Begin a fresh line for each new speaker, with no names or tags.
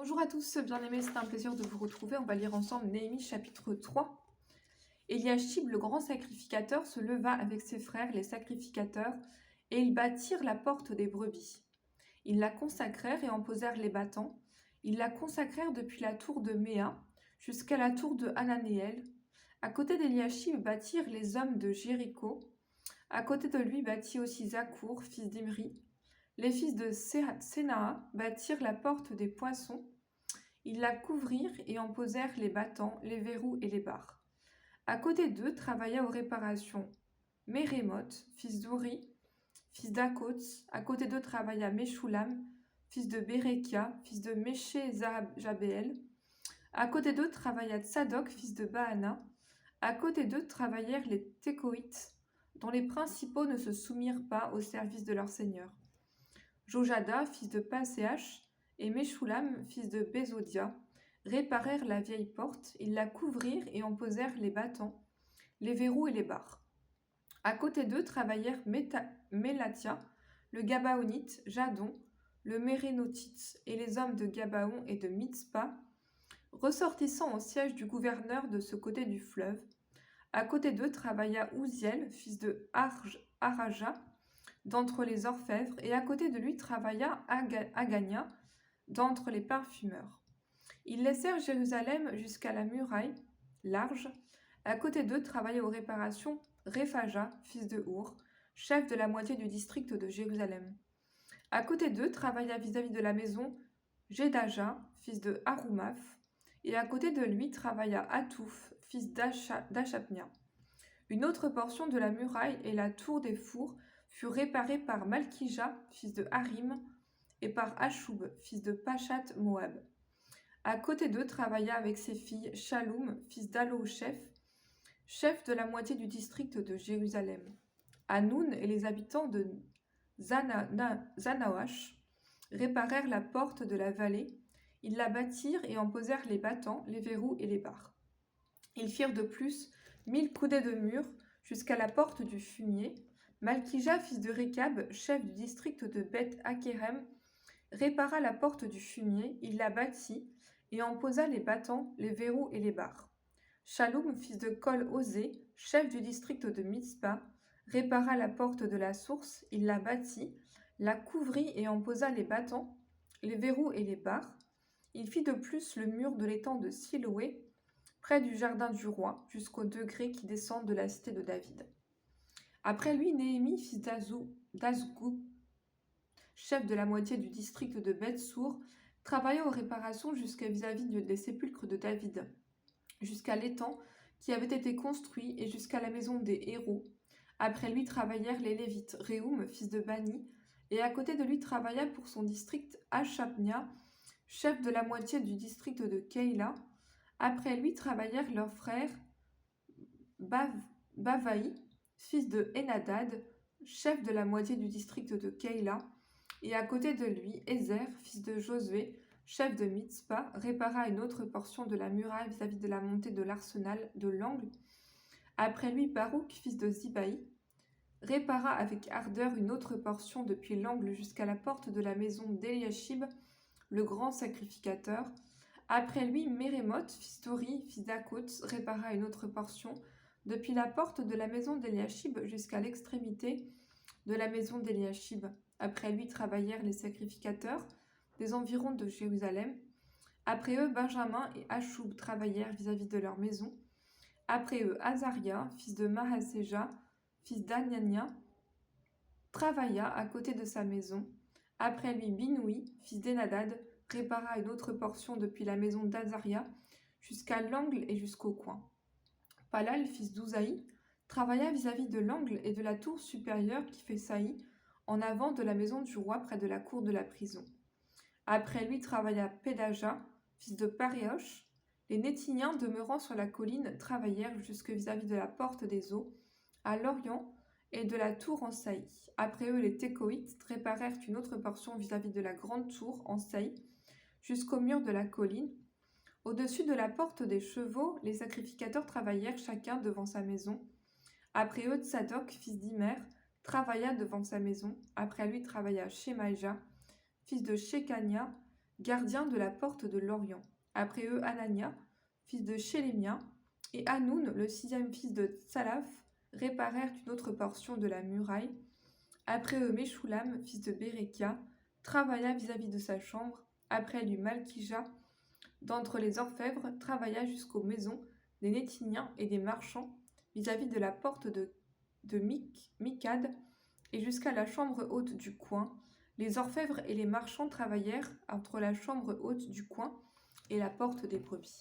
Bonjour à tous, bien-aimés, c'est un plaisir de vous retrouver. On va lire ensemble Néhémie chapitre 3. Éliachib, le grand sacrificateur, se leva avec ses frères, les sacrificateurs, et ils bâtirent la porte des brebis. Ils la consacrèrent et en posèrent les battants. Ils la consacrèrent depuis la tour de Méa jusqu'à la tour de Hananéel. À côté d'Éliachib bâtirent les hommes de Jéricho. À côté de lui bâtit aussi Zakour, fils d'Imri. Les fils de Sénaa bâtirent la porte des poissons. Ils la couvrirent et en posèrent les battants, les verrous et les barres. À côté d'eux travailla aux réparations Mérémoth, fils d'Ouri, fils d'Akots. À côté d'eux travailla Meshoulam, fils de Bérekia, fils de Méché-Jabéel. À côté d'eux travailla Tsadok, fils de Baana. À côté d'eux travaillèrent les Tékoïtes, dont les principaux ne se soumirent pas au service de leur seigneur. Jojada, fils de Paséach, et Meshoulam, fils de Bézodia, réparèrent la vieille porte, ils la couvrirent et en posèrent les battants, les verrous et les barres. À côté d'eux travaillèrent Mélatia, le Gabaonite, Jadon, le Mérénotite, et les hommes de Gabaon et de Mitzpah, ressortissant au siège du gouverneur de ce côté du fleuve. À côté d'eux travailla Ouziel, fils de Araja, d'entre les orfèvres, et à côté de lui travailla Agania, d'entre les parfumeurs. Ils laissèrent Jérusalem jusqu'à la muraille large. À côté d'eux travaillait aux réparations Réphaja, fils de Our, chef de la moitié du district de Jérusalem. À côté d'eux travailla vis-à-vis de la maison Jedaja, fils de Harumaph, et à côté de lui travailla Atouf, fils d'Achapnia. Une autre portion de la muraille et la tour des fours fut réparée par Malkija, fils de Harim, et par Ashub, fils de Pachat Moab. À côté d'eux travailla avec ses filles Shalom, fils d'Alochef, chef de la moitié du district de Jérusalem. Hanoun et les habitants de Zanaoach réparèrent la porte de la vallée. Ils la bâtirent et en posèrent les battants, les verrous et les barres. Ils firent de plus 1000 coudées de mur jusqu'à la porte du fumier. Malkija, fils de Récab, chef du district de Beth-Hakerem, répara la porte du fumier, il la bâtit et en posa les battants, les verrous et les barres. Shalom, fils de Kol-Osé, chef du district de Mitzpah, répara la porte de la source, il la bâtit, la couvrit et en posa les battants, les verrous et les barres. Il fit de plus le mur de l'étang de Siloé, près du jardin du roi, jusqu'au degré qui descend de la cité de David. Après lui, Néhémie, fils d'Azgou, chef de la moitié du district de Beth-Sour, travailla aux réparations jusqu'à vis-à-vis des sépulcres de David, jusqu'à l'étang qui avait été construit et jusqu'à la maison des héros. Après lui travaillèrent les Lévites, Réhoum, fils de Bani, et à côté de lui travailla pour son district Achapnia, chef de la moitié du district de Keïla. Après lui travaillèrent leurs frères Bavaï, fils de Henadad, chef de la moitié du district de Keïla, et à côté de lui, Ézer, fils de Josué, chef de Mitzpah, répara une autre portion de la muraille vis-à-vis de la montée de l'arsenal de l'angle. Après lui, Baruch, fils de Zibaï, répara avec ardeur une autre portion depuis l'angle jusqu'à la porte de la maison d'Eliashib, le grand sacrificateur. Après lui, Mérémoth, fils d'Ori, fils d'Akots, répara une autre portion depuis la porte de la maison d'Eliashib jusqu'à l'extrémité de la maison d'Eliashib. Après lui travaillèrent les sacrificateurs des environs de Jérusalem. Après eux, Benjamin et Ashub travaillèrent vis-à-vis de leur maison. Après eux, Azaria, fils de Mahaséja, fils d'Anania, travailla à côté de sa maison. Après lui, Binoui, fils d'Enadad, répara une autre portion depuis la maison d'Azaria jusqu'à l'angle et jusqu'au coin. Palal, fils d'Ouzaï, travailla vis-à-vis de l'angle et de la tour supérieure qui fait saillie en avant de la maison du roi près de la cour de la prison. Après lui travailla Pédaja, fils de Paréoch. Les Nétiniens demeurant sur la colline travaillèrent jusque vis-à-vis de la porte des eaux, à l'orient, et de la tour en saillie. Après eux, les Tékoïtes réparèrent une autre portion vis-à-vis de la grande tour en saillie, jusqu'au mur de la colline. Au-dessus de la porte des chevaux, les sacrificateurs travaillèrent chacun devant sa maison. Après eux, Tsadok, fils d'Imer, travailla devant sa maison. Après lui travailla Shemaïja, fils de Shekania, gardiens de la porte de l'Orient. Après eux, Anania, fils de Shélémia, et Hanoun, le sixième fils de Tsalaph, réparèrent une autre portion de la muraille. Après eux, Meshoulam, fils de Bérékia, travailla vis-à-vis de sa chambre. Après lui, Malkija, d'entre les orfèvres, travailla jusqu'aux maisons des Nétiniens et des marchands, vis-à-vis de la porte de Mikad, et jusqu'à la chambre haute du coin. Les orfèvres et les marchands travaillèrent entre la chambre haute du coin et la porte des brebis.